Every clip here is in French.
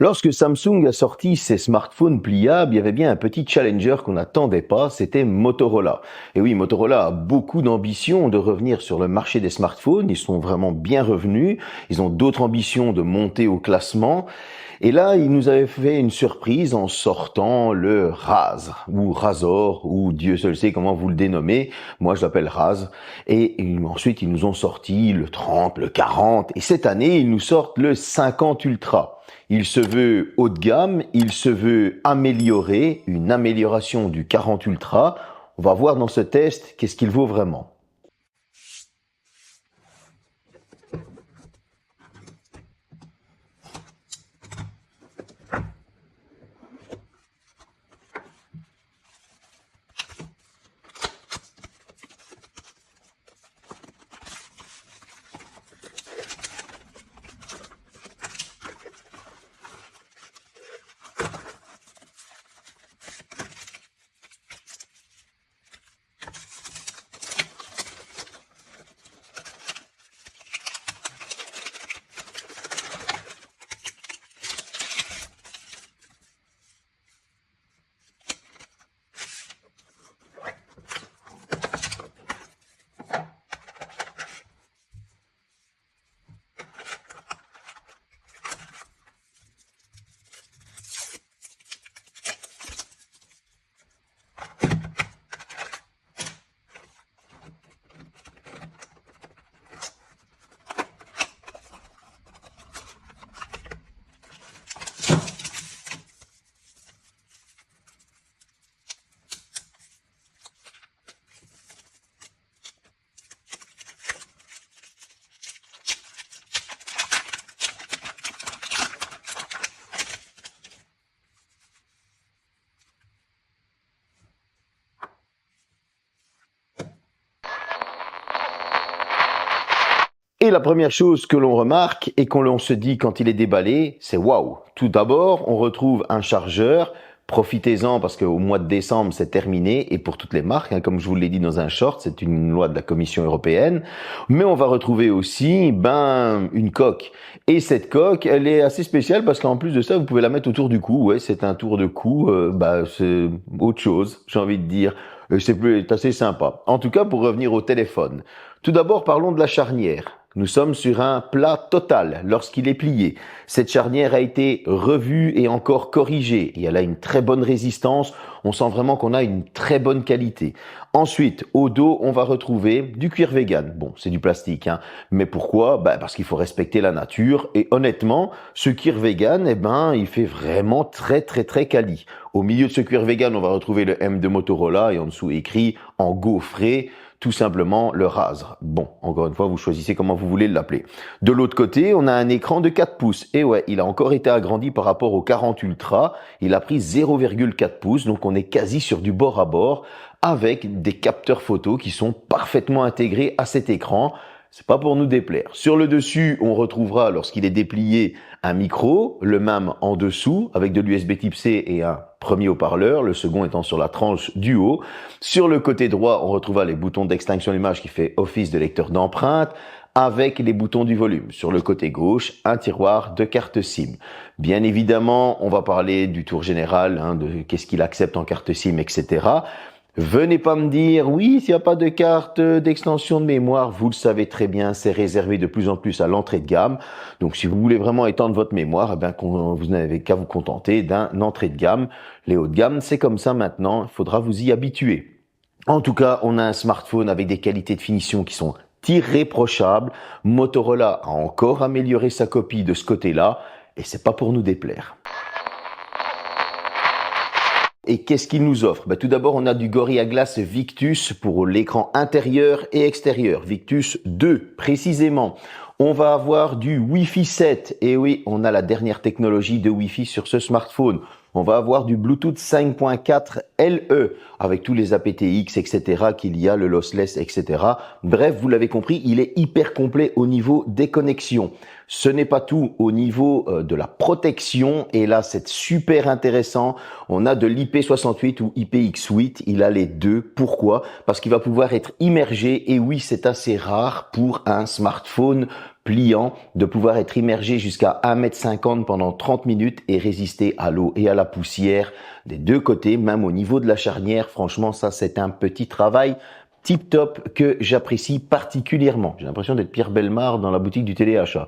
Lorsque Samsung a sorti ses smartphones pliables, il y avait bien un petit challenger qu'on n'attendait pas, c'était Motorola. Et oui, Motorola a beaucoup d'ambition de revenir sur le marché des smartphones, ils sont vraiment bien revenus, ils ont d'autres ambitions de monter au classement. Et là, ils nous avaient fait une surprise en sortant le Raz, ou Razor, ou Dieu seul sait comment vous le dénommez. Moi, je l'appelle Raz. Et ensuite, ils nous ont sorti le 30, le 40. Et cette année, ils nous sortent le 50 Ultra. Il se veut haut de gamme, il se veut amélioré, une amélioration du 40 Ultra. On va voir dans ce test qu'est-ce qu'il vaut vraiment. Et la première chose que l'on remarque et qu'on se dit quand il est déballé, c'est waouh. Tout d'abord, on retrouve un chargeur. Profitez-en parce qu'au mois de décembre, c'est terminé et pour toutes les marques, comme je vous l'ai dit dans un short, c'est une loi de la Commission européenne. Mais on va retrouver aussi, une coque. Et cette coque, elle est assez spéciale parce qu'en plus de ça, vous pouvez la mettre autour du cou. Ouais, c'est un tour de cou. C'est autre chose, j'ai envie de dire. C'est assez sympa. En tout cas, pour revenir au téléphone. Tout d'abord, parlons de la charnière. Nous sommes sur un plat total lorsqu'il est plié. Cette charnière a été revue et encore corrigée et elle a une très bonne résistance. On sent vraiment qu'on a une très bonne qualité. Ensuite, au dos, on va retrouver du cuir vegan. Bon, c'est du plastique, mais pourquoi? Parce qu'il faut respecter la nature et honnêtement, ce cuir vegan, il fait vraiment très très très quali. Au milieu de ce cuir vegan, on va retrouver le M de Motorola et en dessous écrit en gaufré, tout simplement le Raz. Bon, encore une fois, vous choisissez comment vous voulez l'appeler. De l'autre côté, on a un écran de 4 pouces. Et ouais, il a encore été agrandi par rapport au 40 Ultra. Il a pris 0,4 pouces, donc on est quasi sur du bord à bord avec des capteurs photo qui sont parfaitement intégrés à cet écran. C'est pas pour nous déplaire. Sur le dessus, on retrouvera, lorsqu'il est déplié, un micro, le même en dessous, avec de l'USB type C et un premier haut-parleur, le second étant sur la tranche du haut. Sur le côté droit, on retrouvera les boutons d'extinction d'image qui fait office de lecteur d'empreinte, avec les boutons du volume. Sur le côté gauche, un tiroir de carte SIM. Bien évidemment, on va parler du tour général, de qu'est-ce qu'il accepte en carte SIM, etc. Venez pas me dire, oui, s'il n'y a pas de carte d'extension de mémoire, vous le savez très bien, c'est réservé de plus en plus à l'entrée de gamme. Donc, si vous voulez vraiment étendre votre mémoire, vous n'avez qu'à vous contenter d'un entrée de gamme. Les hauts de gamme, c'est comme ça maintenant, il faudra vous y habituer. En tout cas, on a un smartphone avec des qualités de finition qui sont irréprochables. Motorola a encore amélioré sa copie de ce côté-là, et c'est pas pour nous déplaire. Et qu'est-ce qu'il nous offre? Tout d'abord, on a du Gorilla Glass Victus pour l'écran intérieur et extérieur. Victus 2, précisément. On va avoir du Wi-Fi 7. Et oui, on a la dernière technologie de Wi-Fi sur ce smartphone. On va avoir du Bluetooth 5.4 LE avec tous les aptX, etc. qu'il y a, le lossless, etc. Bref, vous l'avez compris, il est hyper complet au niveau des connexions. Ce n'est pas tout au niveau de la protection, et là c'est super intéressant. On a de l'IP68 ou IPX8, il a les deux. Pourquoi? Parce qu'il va pouvoir être immergé, et oui, c'est assez rare pour un smartphone pliant de pouvoir être immergé jusqu'à 1,50 m pendant 30 minutes et résister à l'eau et à la poussière des deux côtés, même au niveau de la charnière. Franchement, ça c'est un petit travail tip top que j'apprécie particulièrement. J'ai l'impression d'être Pierre Bellemare dans la boutique du téléachat.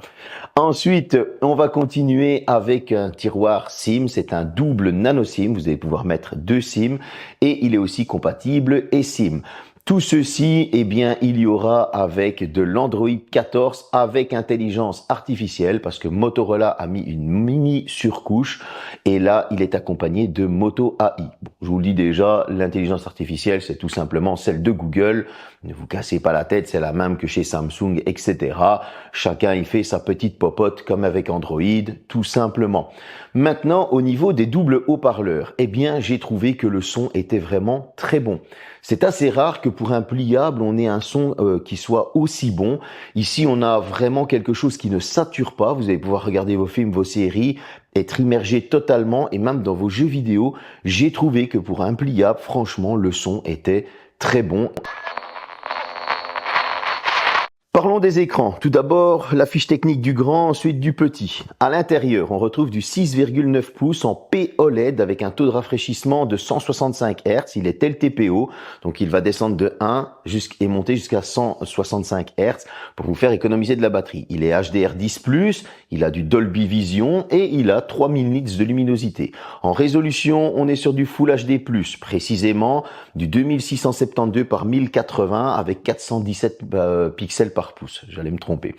Ensuite, on va continuer avec un tiroir SIM. C'est un double nano SIM. Vous allez pouvoir mettre deux SIM et il est aussi compatible eSIM. Tout ceci, eh bien, il y aura avec de l'Android 14 avec intelligence artificielle, parce que Motorola a mis une mini surcouche et là, il est accompagné de Moto AI. Bon, je vous le dis déjà, l'intelligence artificielle, c'est tout simplement celle de Google. Ne vous cassez pas la tête, c'est la même que chez Samsung, etc. Chacun y fait sa petite popote comme avec Android, tout simplement. Maintenant, au niveau des doubles haut-parleurs, eh bien, j'ai trouvé que le son était vraiment très bon. C'est assez rare que pour un pliable, on ait un son qui soit aussi bon. Ici, on a vraiment quelque chose qui ne sature pas. Vous allez pouvoir regarder vos films, vos séries, être immergé totalement, et même dans vos jeux vidéo. J'ai trouvé que pour un pliable, franchement, le son était très bon. Parlons des écrans. Tout d'abord, la fiche technique du grand, ensuite du petit. À l'intérieur, on retrouve du 6,9 pouces en POLED avec un taux de rafraîchissement de 165 Hz. Il est LTPO, donc il va descendre de 1 et monter jusqu'à 165 Hz pour vous faire économiser de la batterie. Il est HDR10+, il a du Dolby Vision et il a 3000 nits de luminosité. En résolution, on est sur du Full HD+, précisément du 2672 par 1080 avec 417 pixels par pouce, j'allais me tromper.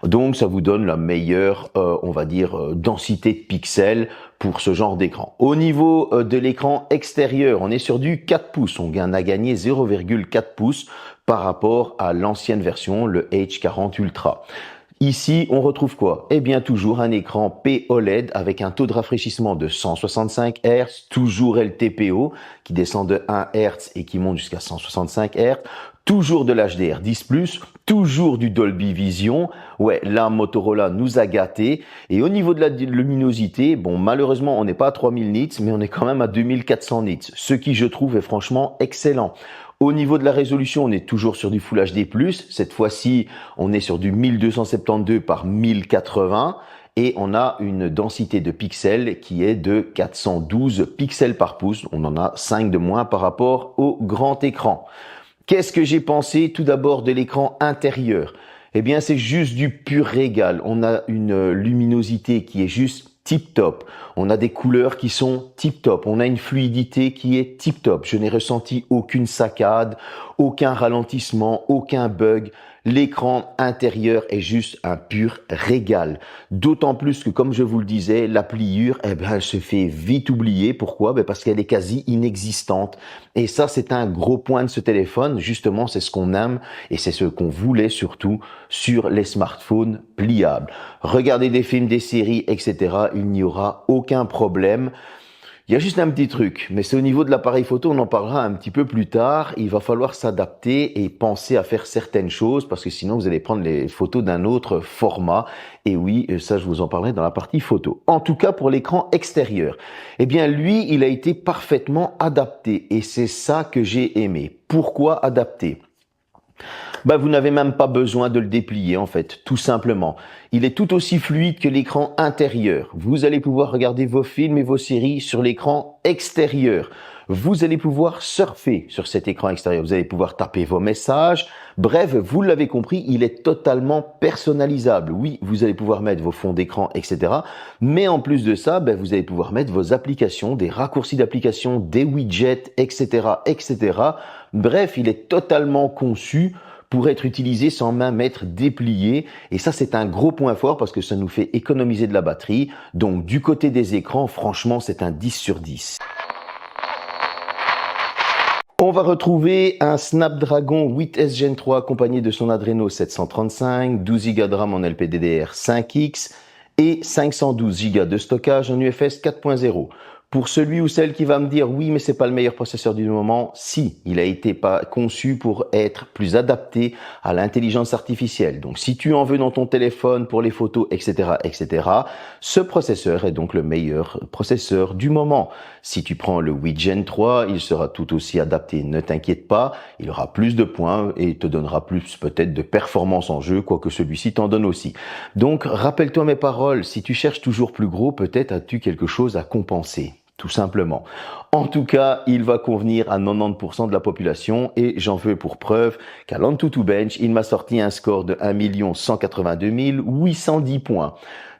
Donc ça vous donne la meilleure, on va dire, densité de pixels pour ce genre d'écran. Au niveau de l'écran extérieur, on est sur du 4 pouces. On a gagné 0,4 pouces par rapport à l'ancienne version, le H40 Ultra. Ici, on retrouve quoi? Eh bien, toujours un écran POLED avec un taux de rafraîchissement de 165 Hz, toujours LTPO qui descend de 1 Hz et qui monte jusqu'à 165 Hz, toujours de l'HDR10+, toujours du Dolby Vision. Ouais, là, Motorola nous a gâtés. Et au niveau de la luminosité, bon, malheureusement, on n'est pas à 3000 nits, mais on est quand même à 2400 nits, ce qui, je trouve, est franchement excellent. Au niveau de la résolution, on est toujours sur du Full HD+. Cette fois-ci, on est sur du 1272 par 1080 et on a une densité de pixels qui est de 412 pixels par pouce. On en a 5 de moins par rapport au grand écran. Qu'est-ce que j'ai pensé tout d'abord de l'écran intérieur? Eh bien, c'est juste du pur régal. On a une luminosité qui est juste tip top. On a des couleurs qui sont tip top. On a une fluidité qui est tip top. Je n'ai ressenti aucune saccade, aucun ralentissement, aucun bug. L'écran intérieur est juste un pur régal. D'autant plus que, comme je vous le disais, la pliure, eh ben, elle se fait vite oublier. Pourquoi? Ben, parce qu'elle est quasi inexistante. Et ça, c'est un gros point de ce téléphone. Justement, c'est ce qu'on aime et c'est ce qu'on voulait surtout sur les smartphones pliables. Regardez des films, des séries, etc. Il n'y aura aucun problème. Il y a juste un petit truc, mais c'est au niveau de l'appareil photo, on en parlera un petit peu plus tard. Il va falloir s'adapter et penser à faire certaines choses parce que sinon vous allez prendre les photos d'un autre format. Et oui, ça je vous en parlerai dans la partie photo. En tout cas pour l'écran extérieur, eh bien lui, il a été parfaitement adapté et c'est ça que j'ai aimé. Pourquoi adapté? Ben, vous n'avez même pas besoin de le déplier en fait, tout simplement. Il est tout aussi fluide que l'écran intérieur. Vous allez pouvoir regarder vos films et vos séries sur l'écran extérieur. Vous allez pouvoir surfer sur cet écran extérieur. Vous allez pouvoir taper vos messages. Bref, vous l'avez compris, il est totalement personnalisable. Oui, vous allez pouvoir mettre vos fonds d'écran, etc. Mais en plus de ça, ben, vous allez pouvoir mettre vos applications, des raccourcis d'applications, des widgets, etc., etc. Bref, il est totalement conçu pour être utilisé sans même être déplié. Et ça, c'est un gros point fort parce que ça nous fait économiser de la batterie. Donc, du côté des écrans, franchement, c'est un 10 sur 10. On va retrouver un Snapdragon 8S Gen 3 accompagné de son Adreno 735, 12 Go de RAM en LPDDR5X et 512 Go de stockage en UFS 4.0. Pour celui ou celle qui va me dire oui, mais c'est pas le meilleur processeur du moment, si, il a été pas conçu pour être plus adapté à l'intelligence artificielle. Donc, si tu en veux dans ton téléphone pour les photos, etc., etc., ce processeur est donc le meilleur processeur du moment. Si tu prends le 8 Gen 3, il sera tout aussi adapté. Ne t'inquiète pas, il aura plus de points et te donnera plus peut-être de performance en jeu, quoique celui-ci t'en donne aussi. Donc, rappelle-toi mes paroles, si tu cherches toujours plus gros, peut-être as-tu quelque chose à compenser. Tout simplement. En tout cas, il va convenir à 90% de la population et j'en veux pour preuve qu'à l'Antutu Bench, il m'a sorti un score de 1 182 810 points.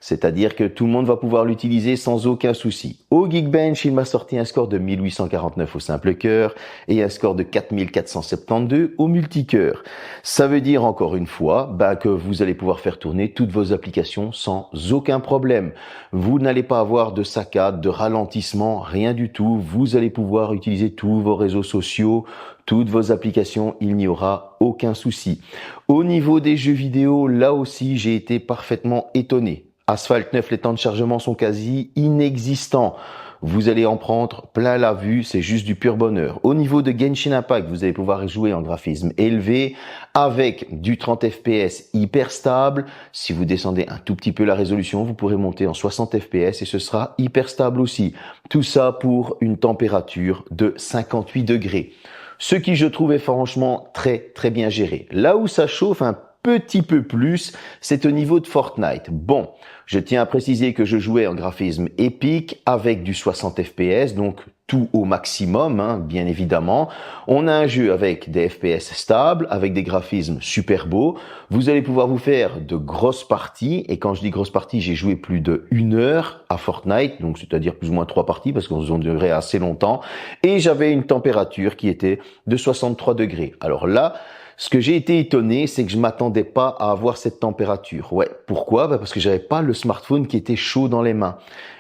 C'est-à-dire que tout le monde va pouvoir l'utiliser sans aucun souci. Au Geekbench, il m'a sorti un score de 1849 au simple cœur et un score de 4472 au multicœur. Ça veut dire encore une fois que vous allez pouvoir faire tourner toutes vos applications sans aucun problème. Vous n'allez pas avoir de saccade, de ralentissement, rien du tout. Vous allez pouvoir utiliser tous vos réseaux sociaux, toutes vos applications, il n'y aura aucun souci. Au niveau des jeux vidéo, là aussi, j'ai été parfaitement étonné. Asphalt 9, les temps de chargement sont quasi inexistants. Vous allez en prendre plein la vue, c'est juste du pur bonheur. Au niveau de Genshin Impact, vous allez pouvoir jouer en graphisme élevé avec du 30 fps hyper stable. Si vous descendez un tout petit peu la résolution, vous pourrez monter en 60 fps et ce sera hyper stable aussi. Tout ça pour une température de 58 degrés. Ce qui, je trouve, est franchement très bien géré. Là où ça chauffe un petit peu plus, c'est au niveau de Fortnite. Bon, je tiens à préciser que je jouais en graphisme épique avec du 60 fps, donc tout au maximum, bien évidemment. On a un jeu avec des FPS stables, avec des graphismes super beaux. Vous allez pouvoir vous faire de grosses parties, et quand je dis grosses parties, j'ai joué plus de 1 heure à Fortnite, donc c'est-à-dire plus ou moins 3 parties, parce qu'on ont duré assez longtemps, et j'avais une température qui était de 63 degrés. Alors là, ce que j'ai été étonné, c'est que je m'attendais pas à avoir cette température. Ouais, pourquoi ? Parce que j'avais pas le smartphone qui était chaud dans les mains.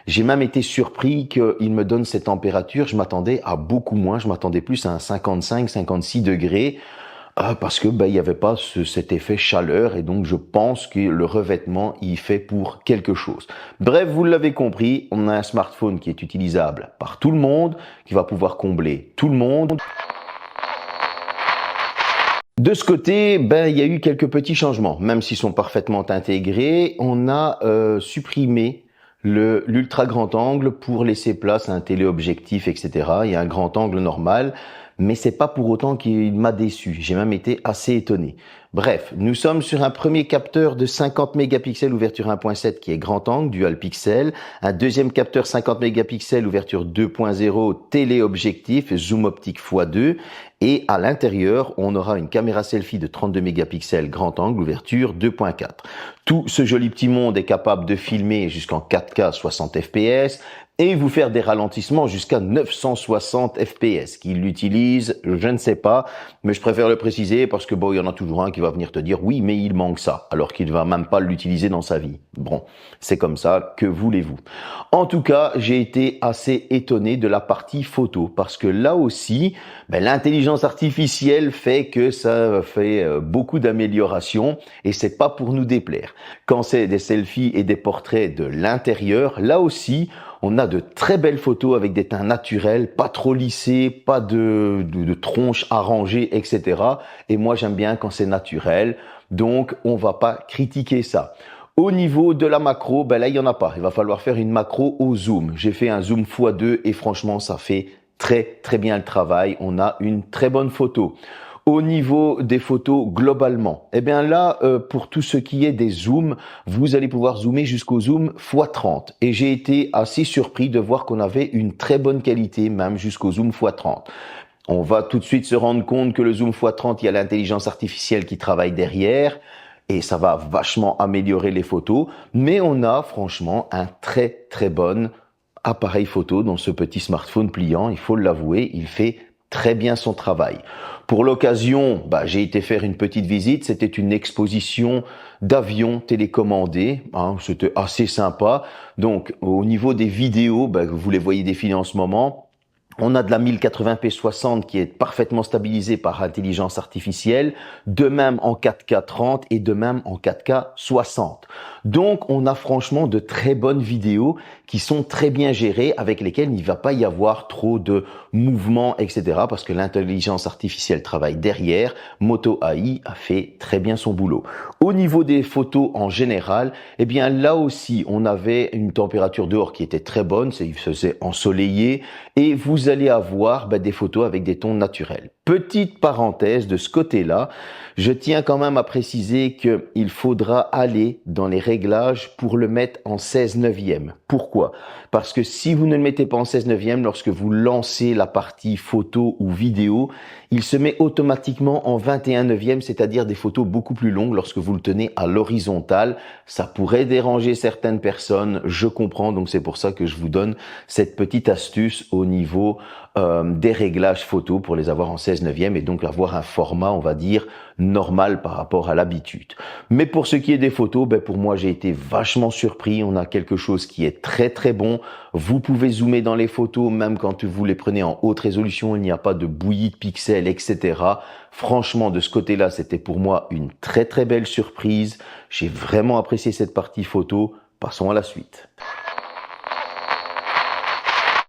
J'ai même été surpris qu'il me donne cette température. Je m'attendais à beaucoup moins. Je m'attendais plus à un 55, 56 degrés. Parce que il y avait pas cet effet chaleur et donc je pense que le revêtement y fait pour quelque chose. Bref, vous l'avez compris, on a un smartphone qui est utilisable par tout le monde, qui va pouvoir combler tout le monde. De ce côté, il y a eu quelques petits changements, même s'ils sont parfaitement intégrés. On a supprimé l'ultra grand angle pour laisser place à un téléobjectif, etc. Il y a un grand angle normal, mais c'est pas pour autant qu'il m'a déçu. J'ai même été assez étonné. Bref, nous sommes sur un premier capteur de 50 mégapixels ouverture 1.7 qui est grand angle, dual pixel. Un deuxième capteur 50 mégapixels ouverture 2.0 téléobjectif, zoom optique x2. Et à l'intérieur, on aura une caméra selfie de 32 mégapixels grand angle, ouverture 2.4. Tout ce joli petit monde est capable de filmer jusqu'en 4K 60 fps et vous faire des ralentissements jusqu'à 960 fps. Qui l'utilise, je ne sais pas, mais je préfère le préciser parce que il y en a toujours un qui va venir te dire oui, mais il manque ça, alors qu'il va même pas l'utiliser dans sa vie. Bon, c'est comme ça, que voulez-vous. En tout cas, j'ai été assez étonné de la partie photo parce que là aussi, l'intelligence artificielle fait que ça fait beaucoup d'améliorations et c'est pas pour nous déplaire. Quand c'est des selfies et des portraits de l'intérieur, là aussi, on a de très belles photos avec des teints naturels, pas trop lissés, pas de tronches arrangées, etc. Et moi, j'aime bien quand c'est naturel, donc on va pas critiquer ça. Au niveau de la macro, là, il y en a pas. Il va falloir faire une macro au zoom. J'ai fait un zoom x2 et franchement, ça fait très bien le travail. On a une très bonne photo. Au niveau des photos globalement, là, pour tout ce qui est des zooms, vous allez pouvoir zoomer jusqu'au zoom x30. Et j'ai été assez surpris de voir qu'on avait une très bonne qualité, même jusqu'au zoom x30. On va tout de suite se rendre compte que le zoom x30, il y a l'intelligence artificielle qui travaille derrière. Et ça va vachement améliorer les photos. Mais on a franchement un très bon appareil photo dans ce petit smartphone pliant. Il faut l'avouer, il fait très bien son travail. Pour l'occasion, j'ai été faire une petite visite. C'était une exposition d'avions télécommandés. C'était assez sympa. Donc, au niveau des vidéos, vous les voyez défiler en ce moment. On a de la 1080p 60 qui est parfaitement stabilisée par intelligence artificielle, de même en 4K 30 et de même en 4K 60. Donc, on a franchement de très bonnes vidéos qui sont très bien gérées, avec lesquelles il ne va pas y avoir trop de mouvements, etc. parce que l'intelligence artificielle travaille derrière. Moto AI a fait très bien son boulot. Au niveau des photos en général, eh bien là aussi, on avait une température dehors qui était très bonne, il faisait ensoleillé, et vous allez avoir des photos avec des tons naturels. Petite parenthèse de ce côté-là, je tiens quand même à préciser qu'il faudra aller dans les réglages pour le mettre en 16/9. Pourquoi? Parce que si vous ne le mettez pas en 16/9, lorsque vous lancez la partie photo ou vidéo, il se met automatiquement en 21/9, c'est-à-dire des photos beaucoup plus longues lorsque vous le tenez à l'horizontale. Ça pourrait déranger certaines personnes, je comprends, donc c'est pour ça que je vous donne cette petite astuce au niveau des réglages photos pour les avoir en 16/9 et donc avoir un format, on va dire, normal par rapport à l'habitude. Mais pour ce qui est des photos, pour moi, j'ai été vachement surpris. On a quelque chose qui est très très bon. Vous pouvez zoomer dans les photos, même quand vous les prenez en haute résolution, il n'y a pas de bouillie de pixels, etc. Franchement, de ce côté-là, c'était pour moi une très très belle surprise. J'ai vraiment apprécié cette partie photo. Passons à la suite.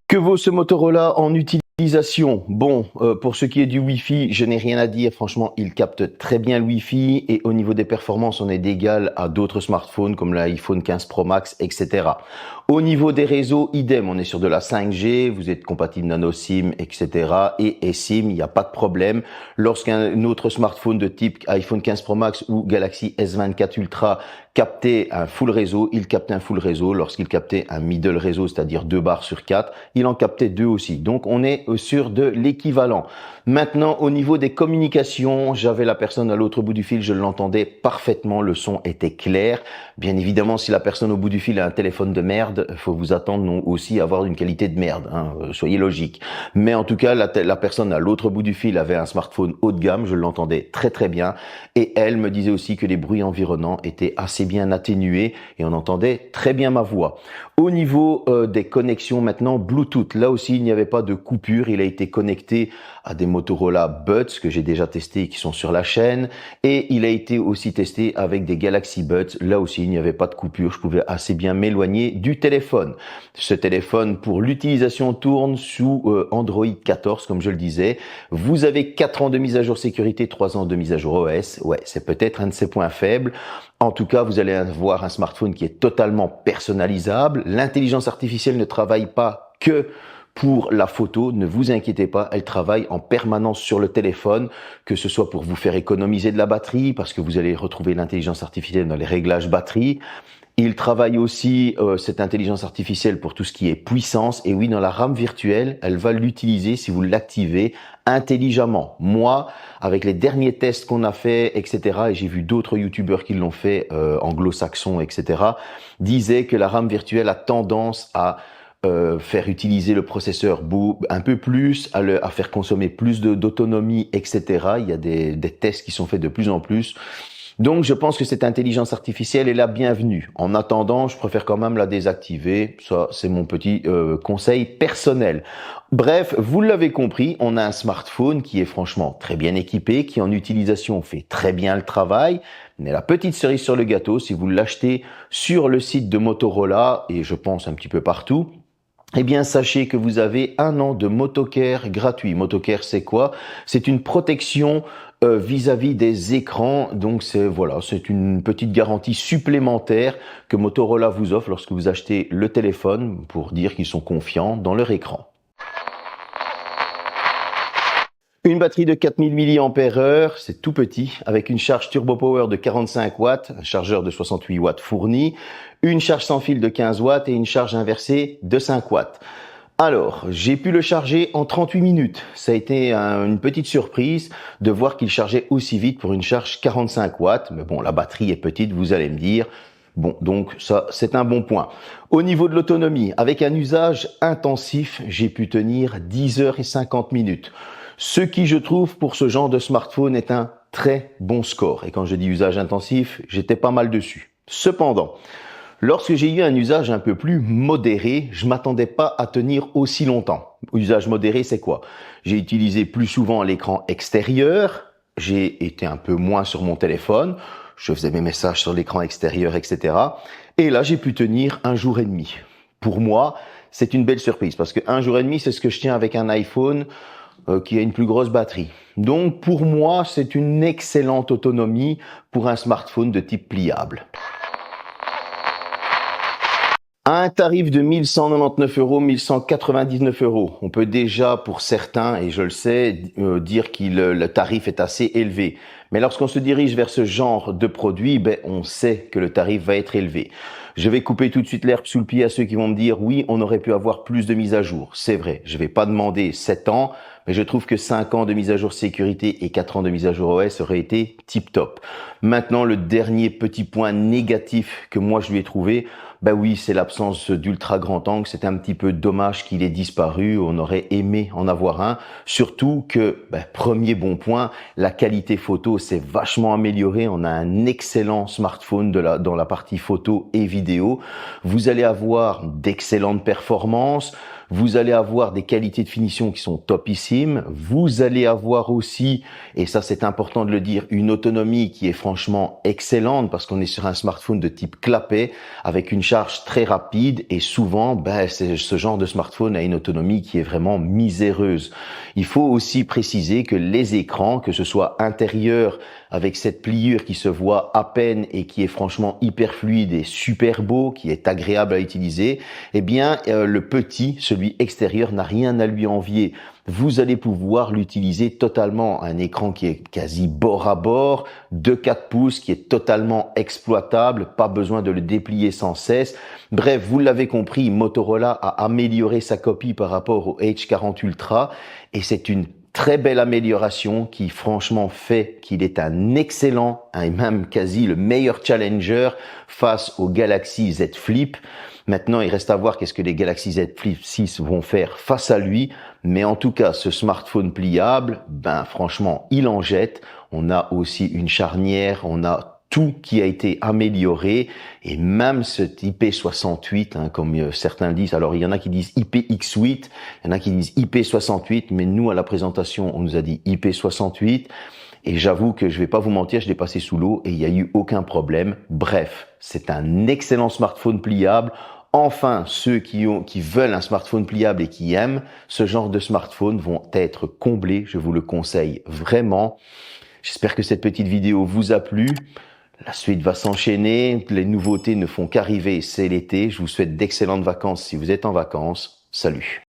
Que vaut ce Motorola en utilisation? Bon, pour ce qui est du Wi-Fi, je n'ai rien à dire. Franchement, il capte très bien le Wi-Fi et au niveau des performances, on est d'égal à d'autres smartphones comme l'iPhone 15 Pro Max, etc. Au niveau des réseaux, idem, on est sur de la 5G, vous êtes compatible nano SIM, etc. et eSIM, il n'y a pas de problème. Lorsqu'un autre smartphone de type iPhone 15 Pro Max ou Galaxy S24 Ultra captait un full réseau, il captait un full réseau. Lorsqu'il captait un middle réseau, c'est-à-dire 2 barres sur 4, il en captait 2 aussi. Donc, on est sur de l'équivalent. Maintenant, au niveau des communications, j'avais la personne à l'autre bout du fil, je l'entendais parfaitement, le son était clair. Bien évidemment, si la personne au bout du fil a un téléphone de merde, il faut vous attendre aussi à avoir une qualité de merde, hein, soyez logique. Mais en tout cas, la personne à l'autre bout du fil avait un smartphone haut de gamme, je l'entendais très très bien. Et elle me disait aussi que les bruits environnants étaient assez bien atténués et on entendait très bien ma voix. Au niveau des connexions maintenant, Bluetooth, là aussi il n'y avait pas de coupure, il a été connecté à des Motorola Buds que j'ai déjà testés qui sont sur la chaîne et il a été aussi testé avec des Galaxy Buds, là aussi il n'y avait pas de coupure, je pouvais assez bien m'éloigner du téléphone. Ce téléphone pour l'utilisation tourne sous Android 14 comme je le disais. Vous avez 4 ans de mise à jour sécurité, 3 ans de mise à jour OS, ouais c'est peut-être un de ses points faibles. En tout cas, vous allez avoir un smartphone qui est totalement personnalisable. L'intelligence artificielle ne travaille pas que pour la photo, ne vous inquiétez pas, elle travaille en permanence sur le téléphone, que ce soit pour vous faire économiser de la batterie, parce que vous allez retrouver l'intelligence artificielle dans les réglages batterie. Il travaille aussi, cette intelligence artificielle, pour tout ce qui est puissance. Et oui, dans la RAM virtuelle, elle va l'utiliser si vous l'activez intelligemment. Moi, avec les derniers tests qu'on a fait, etc., et j'ai vu d'autres youtubeurs qui l'ont fait, anglo-saxons, etc., disaient que la RAM virtuelle a tendance à faire utiliser le processeur un peu plus, à faire consommer plus d'autonomie, etc. Il y a des tests qui sont faits de plus en plus. Donc, je pense que cette intelligence artificielle est la bienvenue. En attendant, je préfère quand même la désactiver. Ça, c'est mon petit conseil personnel. Bref, vous l'avez compris, on a un smartphone qui est franchement très bien équipé, qui en utilisation fait très bien le travail. Mais la petite cerise sur le gâteau, si vous l'achetez sur le site de Motorola, et je pense un petit peu partout, eh bien, sachez que vous avez 1 an de Motocare gratuit. Motocare, c'est quoi? C'est une protection vis-à-vis des écrans. Donc, c'est une petite garantie supplémentaire que Motorola vous offre lorsque vous achetez le téléphone pour dire qu'ils sont confiants dans leur écran. Une batterie de 4000 mAh, c'est tout petit, avec une charge Turbo Power de 45 watts, un chargeur de 68 watts fourni, une charge sans fil de 15 watts et une charge inversée de 5 watts. Alors, j'ai pu le charger en 38 minutes. Ça a été une petite surprise de voir qu'il chargeait aussi vite pour une charge 45 watts. Mais bon, la batterie est petite, vous allez me dire. Bon, donc ça, c'est un bon point. Au niveau de l'autonomie, avec un usage intensif, j'ai pu tenir 10 heures et 50 minutes. Ce qui, je trouve, pour ce genre de smartphone est un très bon score. Et quand je dis usage intensif, j'étais pas mal dessus. Cependant, Lorsque j'ai eu un usage un peu plus modéré, je m'attendais pas à tenir aussi longtemps. Usage modéré, c'est quoi? J'ai utilisé plus souvent l'écran extérieur, j'ai été un peu moins sur mon téléphone, je faisais mes messages sur l'écran extérieur, etc. Et là, j'ai pu tenir 1 jour et demi. Pour moi, c'est une belle surprise parce que 1 jour et demi, c'est ce que je tiens avec un iPhone qui a une plus grosse batterie. Donc, pour moi, c'est une excellente autonomie pour un smartphone de type pliable. Un tarif de 1199 euros, 1199 euros. On peut déjà, pour certains, et je le sais, dire que le tarif est assez élevé. Mais lorsqu'on se dirige vers ce genre de produit, on sait que le tarif va être élevé. Je vais couper tout de suite l'herbe sous le pied à ceux qui vont me dire, oui, on aurait pu avoir plus de mises à jour. C'est vrai, je vais pas demander 7 ans, mais je trouve que 5 ans de mise à jour sécurité et 4 ans de mise à jour OS auraient été tip top. Maintenant, le dernier petit point négatif que moi je lui ai trouvé, oui, c'est l'absence d'ultra grand angle. C'est un petit peu dommage qu'il ait disparu. On aurait aimé en avoir un. Surtout que, premier bon point, la qualité photo s'est vachement améliorée. On a un excellent smartphone dans la partie photo et vidéo. Vous allez avoir d'excellentes performances. Vous allez avoir des qualités de finition qui sont topissimes. Vous allez avoir aussi, et ça c'est important de le dire, une autonomie qui est franchement excellente parce qu'on est sur un smartphone de type clapet avec une charge très rapide et souvent, ce genre de smartphone a une autonomie qui est vraiment miséreuse. Il faut aussi préciser que les écrans, que ce soit intérieur avec cette pliure qui se voit à peine et qui est franchement hyper fluide et super beau, qui est agréable à utiliser, le petit, celui extérieur, n'a rien à lui envier. Vous allez pouvoir l'utiliser totalement. Un écran qui est quasi bord à bord, de 4 pouces, qui est totalement exploitable, pas besoin de le déplier sans cesse. Bref, vous l'avez compris, Motorola a amélioré sa copie par rapport au H40 Ultra et c'est une très belle amélioration qui franchement fait qu'il est un excellent, et même quasi le meilleur challenger face au Galaxy Z Flip. Maintenant, il reste à voir qu'est-ce que les Galaxy Z Flip 6 vont faire face à lui. Mais en tout cas, ce smartphone pliable, franchement, il en jette. On a aussi une charnière, on a tout qui a été amélioré et même cet IP68, comme certains disent. Alors, il y en a qui disent IPX8, il y en a qui disent IP68, mais nous, à la présentation, on nous a dit IP68. Et j'avoue que je vais pas vous mentir, je l'ai passé sous l'eau et il n'y a eu aucun problème. Bref, c'est un excellent smartphone pliable. Enfin, ceux qui veulent un smartphone pliable et qui aiment ce genre de smartphone vont être comblés. Je vous le conseille vraiment. J'espère que cette petite vidéo vous a plu. La suite va s'enchaîner. Les nouveautés ne font qu'arriver. C'est l'été. Je vous souhaite d'excellentes vacances si vous êtes en vacances. Salut.